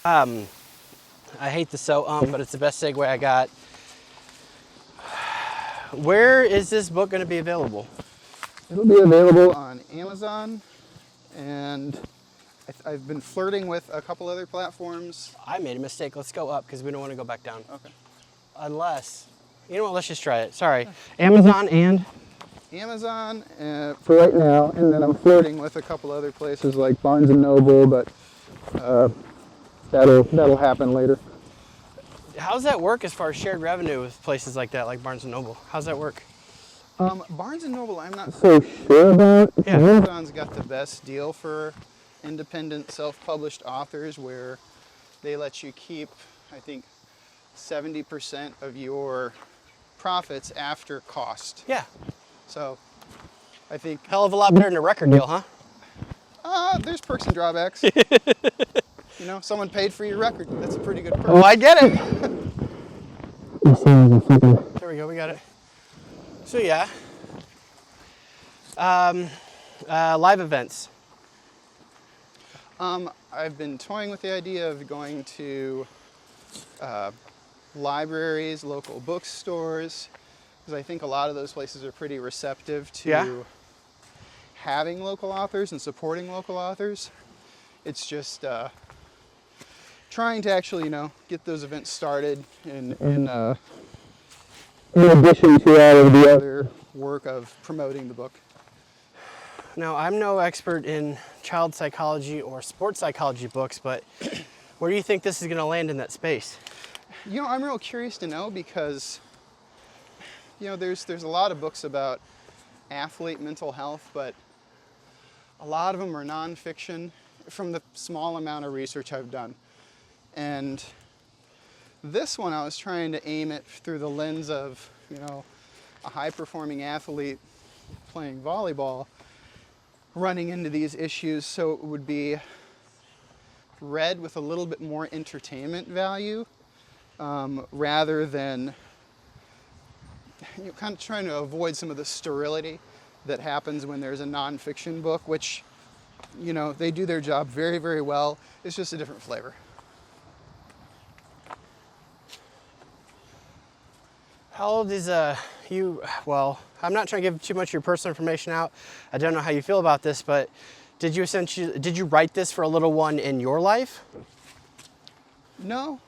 I hate the but it's the best segue I got. Where is this book going to be available? It'll be available on Amazon, and I've been flirting with a couple other platforms. I made a mistake. Let's go up because we don't want to go back down. Okay. Unless, you know what, let's just try it. Sorry. Amazon and? Amazon for right now, and then I'm flirting with a couple other places like Barnes & Noble, but that'll happen later. How's that work as far as shared revenue with places like that, like Barnes & Noble? How's that work? Barnes & Noble, I'm not so sure about. Yeah. Amazon's got the best deal for independent self-published authors where they let you keep, I think, 70% of your profits after cost. Yeah. So I think... Hell of a lot better than a record deal, huh? There's perks and drawbacks. You know, someone paid for your record. That's a pretty good perk. Oh, I get it. There we go, we got it. So yeah. Live events. I've been toying with the idea of going to libraries, local bookstores, because I think a lot of those places are pretty receptive to having local authors and supporting local authors. It's just trying to actually, get those events started in addition to all of the other work of promoting the book. Now, I'm no expert in child psychology or sports psychology books, but where do you think this is going to land in that space? I'm real curious to know because, there's a lot of books about athlete mental health, but a lot of them are nonfiction from the small amount of research I've done. And this one I was trying to aim it through the lens of, a high-performing athlete playing volleyball running into these issues, so it would be read with a little bit more entertainment value rather than kind of trying to avoid some of the sterility that happens when there's a nonfiction book, which, they do their job very, very well. It's just a different flavor. How old is you? Well, I'm not trying to give too much of your personal information out. I don't know how you feel about this, but did you write this for a little one in your life? No,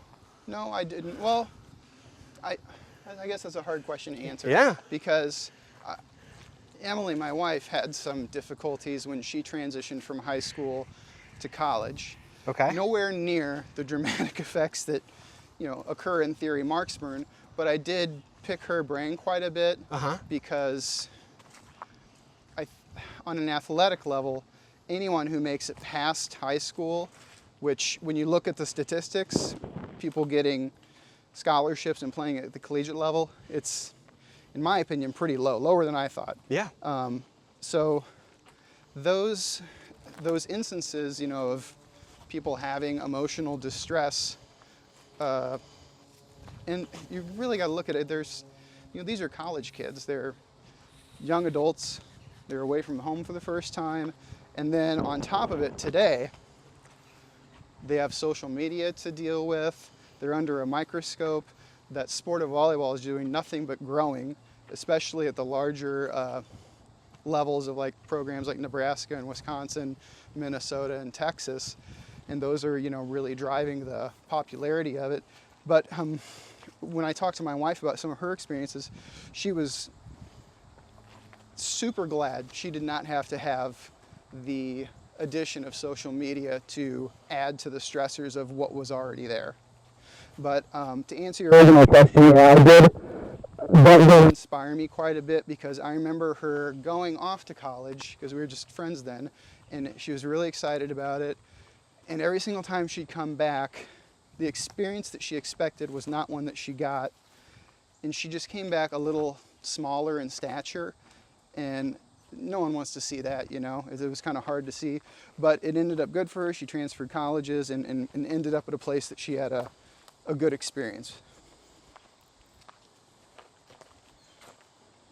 I didn't. Well, I guess that's a hard question to answer. Yeah. Because Emily, my wife, had some difficulties when she transitioned from high school to college. Okay. Nowhere near the dramatic effects that, occur in theory Markspurn, but I did pick her brain quite a bit because on an athletic level, anyone who makes it past high school, which when you look at the statistics, people getting scholarships and playing at the collegiate level, it's, in my opinion, pretty low, lower than I thought. Yeah. So those instances, of people having emotional distress, and you really got to look at it. There's, these are college kids. They're young adults. They're away from home for the first time. And then on top of it today, they have social media to deal with. They're under a microscope. That sport of volleyball is doing nothing but growing, especially at the larger levels of like programs like Nebraska and Wisconsin, Minnesota and Texas. And those are, really driving the popularity of it. But when I talked to my wife about some of her experiences, she was super glad she did not have to have the addition of social media to add to the stressors of what was already there. But to answer your original question, that did inspire me quite a bit because I remember her going off to college, because we were just friends then, and she was really excited about it. And every single time she'd come back, the experience that she expected was not one that she got. And she just came back a little smaller in stature. And no one wants to see that, It was kind of hard to see. But it ended up good for her. She transferred colleges and ended up at a place that she had a good experience.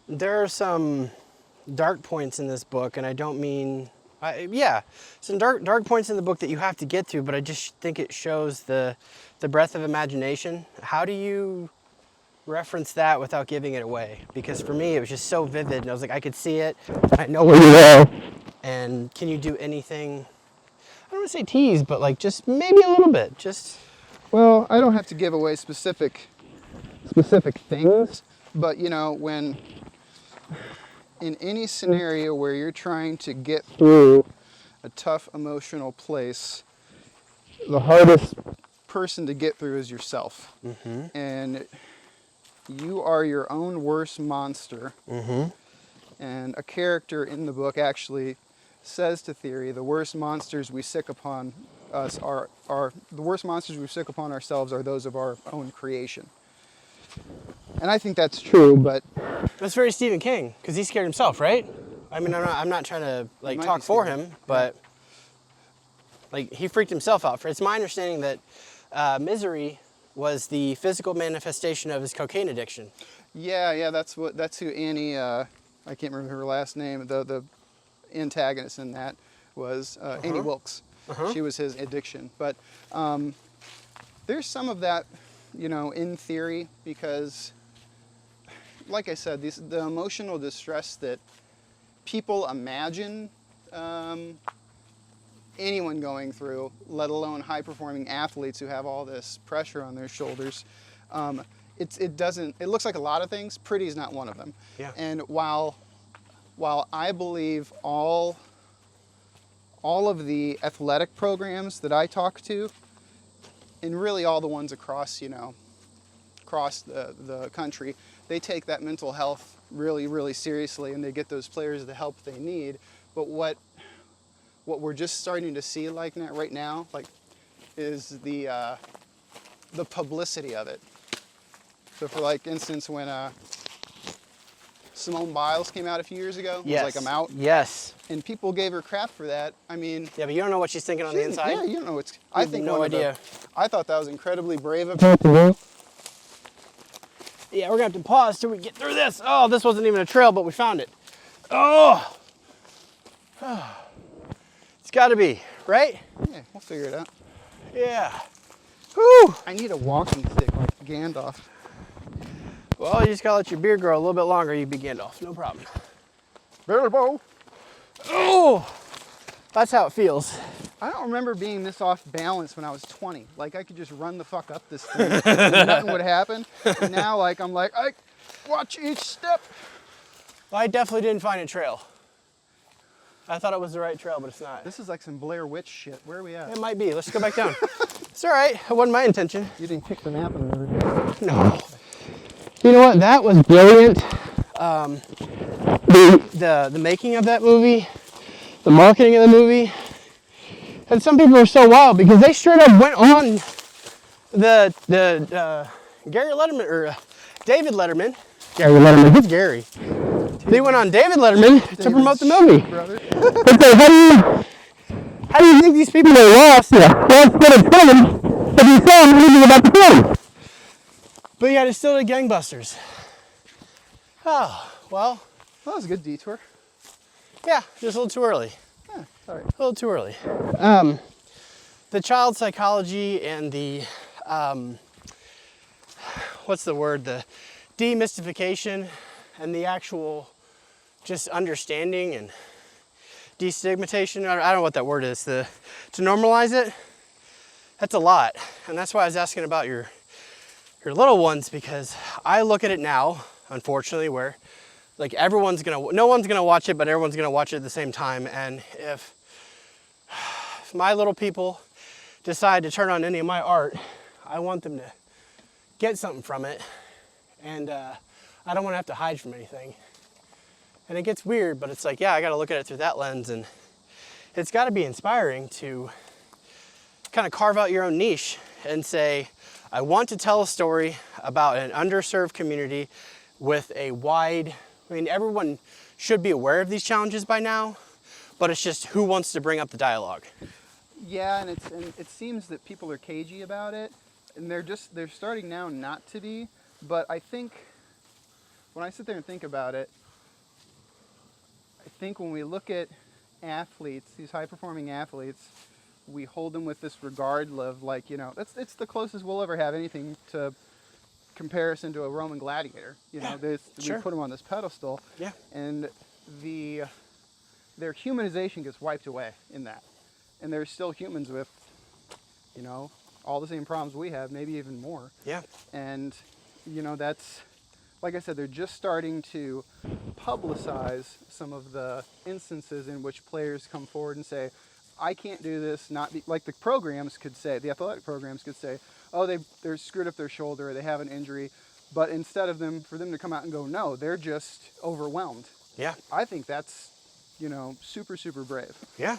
There are some dark points in this book, and I don't mean Yeah, some dark points in the book that you have to get through, but I just think it shows the breadth of imagination. How do you reference that without giving it away? Because for me, it was just so vivid, and I was like, I could see it. I know where you are. And can you do anything? I don't want to say tease, but like just maybe a little bit. Just Well, I don't have to give away specific things, but you know, when in any scenario where you're trying to get through a tough emotional place, the hardest person to get through is yourself. And you are your own worst monster. And a character in the book actually says to Theory, the worst monsters we sick upon us are the worst monsters we sick upon ourselves are those of our own creation. And I think that's true, but that's very Stephen King, because he scared himself, right? I mean, I'm not trying to like talk for him, but like he freaked himself out. It's my understanding that misery was the physical manifestation of his cocaine addiction. Yeah, that's who Annie. I can't remember her last name. The antagonist in that was Annie Wilkes. She was his addiction, but there's some of that, you know, in Theory, because like I said, the emotional distress that people imagine anyone going through, let alone high-performing athletes who have all this pressure on their shoulders, it looks like a lot of things. Pretty is not one of them. Yeah. And while I believe all of the athletic programs that I talk to, and really all the ones across the country, they take that mental health really, really seriously, and they get those players the help they need. But what we're just starting to see right now is the publicity of it. So for like instance, when Simone Biles came out a few years ago, yes. was like, I'm out. Yes. And people gave her crap for that. I mean, yeah, but you don't know what she's thinking on the inside. Yeah, you don't know what's. I think no idea. I thought that was incredibly brave of her to do. Yeah, we're gonna have to pause till we get through this. Oh, this wasn't even a trail, but we found it. Oh, it's got to be right. Yeah, we'll figure it out. Yeah. Whew. I need a walking stick like Gandalf. Well, you just gotta let your beard grow a little bit longer. You be Gandalf, no problem. Bilbo. Oh, that's how it feels. I don't remember being this off balance when I was 20. Like I could just run the fuck up this thing and nothing would happen. And now I'm like, I watch each step. Well, I definitely didn't find a trail. I thought it was the right trail, but it's not. This is like some Blair Witch shit. Where are we at? It might be. Let's go back down. It's all right. It wasn't my intention. You didn't kick the nap on everything. No. You know what? That was brilliant. The making of that movie, the marketing of the movie, and some people are so wild because they straight up went on the Gary Letterman or David Letterman. Gary Letterman. Who's Gary? They went on David Letterman to promote the movie. Brother. How do you think these people are lost? Yeah. Well, instead of film, if you saw them reading about the film. But yeah, it's still the gangbusters. Oh, well. That was a good detour. Yeah, just a little too early. Yeah, all right. A little too early. The child psychology and the, what's the word? The demystification and the actual just understanding and destigmatization. I don't know what that word is. To normalize it, that's a lot. And that's why I was asking about your little ones, because I look at it now, unfortunately, where like no one's gonna watch it, but everyone's gonna watch it at the same time. And if my little people decide to turn on any of my art, I want them to get something from it. And I don't wanna have to hide from anything. And it gets weird, but it's like, yeah, I gotta look at it through that lens, and it's gotta be inspiring to kind of carve out your own niche and say, I want to tell a story about an underserved community with a wide, I mean, everyone should be aware of these challenges by now, but it's just who wants to bring up the dialogue. Yeah, and it seems that people are cagey about it, and they're starting now not to be, but I think, when I sit there and think about it, I think when we look at athletes, these high-performing athletes, we hold them with this regard of like, you know, it's the closest we'll ever have anything to comparison to a Roman gladiator. You know, sure. we put them on this pedestal, Yeah. and their humanization gets wiped away in that. And they're still humans with, you know, all the same problems we have, maybe even more. Yeah. And, you know, that's, like I said, they're just starting to publicize some of the instances in which players come forward and say, I can't do this, like the programs could say, the athletic programs could say, oh, they're screwed up their shoulder, or they have an injury, but instead of for them to come out and go, no, they're just overwhelmed. Yeah. I think that's, you know, super, super brave. Yeah.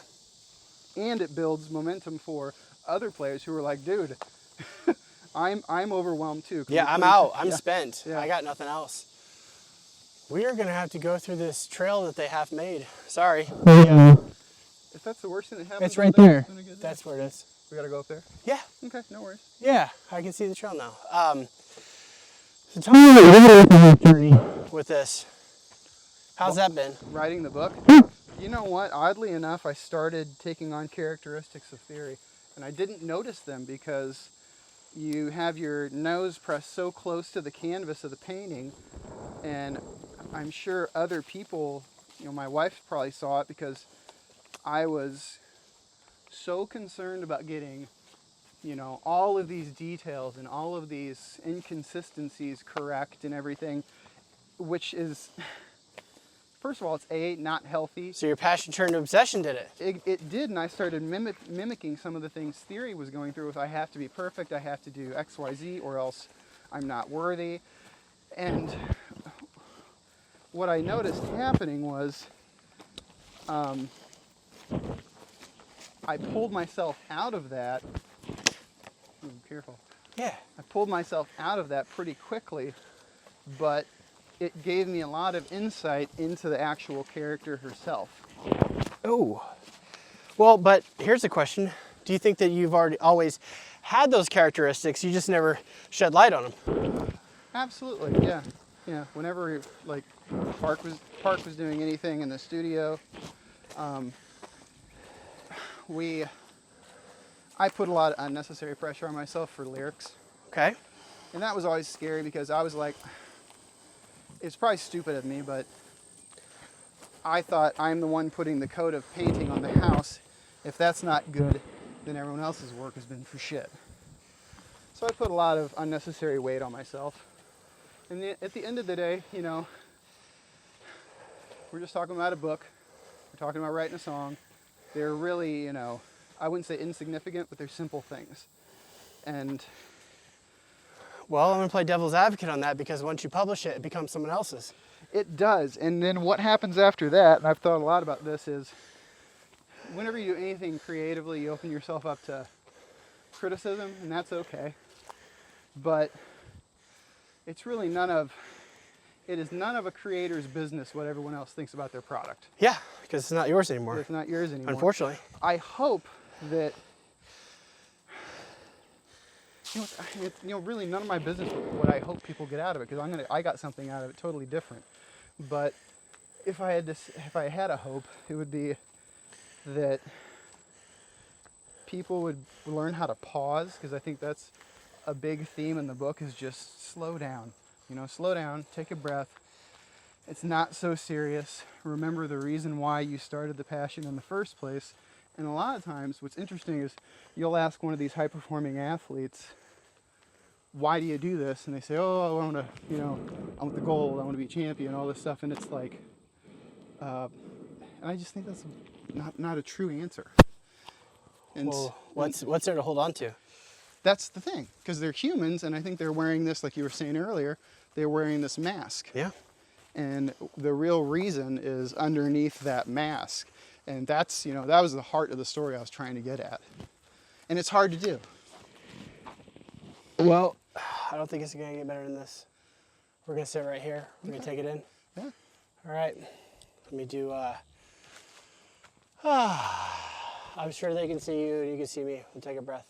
And it builds momentum for other players who are like, dude, I'm overwhelmed too. Yeah, I'm out. I'm Yeah. spent. Yeah. I got nothing else. We are going to have to go through this trail that they have made. Sorry. Yeah. If that's the worst thing that happens, It's right there. That's where it is. We gotta go up there? Yeah. Okay, no worries. Yeah, I can see the trail now. So tell me about your journey with this. How's that been? Writing the book? You know what? Oddly enough, I started taking on characteristics of theory, and I didn't notice them because you have your nose pressed so close to the canvas of the painting, and I'm sure other people, you know, my wife probably saw it because I was so concerned about getting, you know, all of these details and all of these inconsistencies correct and everything, which is, first of all, it's not healthy. So your passion turned to obsession, did it? It did, and I started mimicking some of the things theory was going through with I have to be perfect, I have to do X, Y, Z, or else I'm not worthy. And what I noticed happening was I pulled myself out of that. Ooh, careful. Yeah. I pulled myself out of that pretty quickly, but it gave me a lot of insight into the actual character herself. Oh. Well, but here's a question. Do you think that you've always had those characteristics, you just never shed light on them? Absolutely, yeah. Yeah, whenever like Park was doing anything in the studio, I put a lot of unnecessary pressure on myself for lyrics. Okay. And that was always scary because I was like, it's probably stupid of me, but I thought I'm the one putting the coat of painting on the house. If that's not good, then everyone else's work has been for shit. So I put a lot of unnecessary weight on myself. And at the end of the day, you know, we're just talking about a book. We're talking about writing a song. They're really, you know, I wouldn't say insignificant, but they're simple things. And well, I'm going to play devil's advocate on that because once you publish it, it becomes someone else's. it does. And then what happens after that, and I've thought a lot about this, is whenever you do anything creatively, you open yourself up to criticism, and that's okay. But it's really it is none of a creator's business what everyone else thinks about their product. Yeah, because it's not yours anymore. It's not yours anymore. Unfortunately. I hope that, really none of my business what I hope people get out of it, because I got something out of it totally different. But if I had a hope, it would be that people would learn how to pause, because I think that's a big theme in the book, is just slow down. You know, slow down, take a breath. It's not so serious. Remember the reason why you started the passion in the first place. And a lot of times what's interesting is you'll ask one of these high-performing athletes, why do you do this? And they say, oh, I want to, I want the gold, I want to be champion, all this stuff. And it's like, and I just think that's not a true answer. And well, what's there to hold on to? That's the thing, because they're humans, and I think they're wearing this, like you were saying earlier, they're wearing this mask. Yeah. And the real reason is underneath that mask. And that's, that was the heart of the story I was trying to get at. And it's hard to do. Well, I don't think it's going to get better than this. We're going to sit right here. We're going to take it in. Yeah. All right. Let me do, I'm sure they can see you and you can see me. We'll take a breath.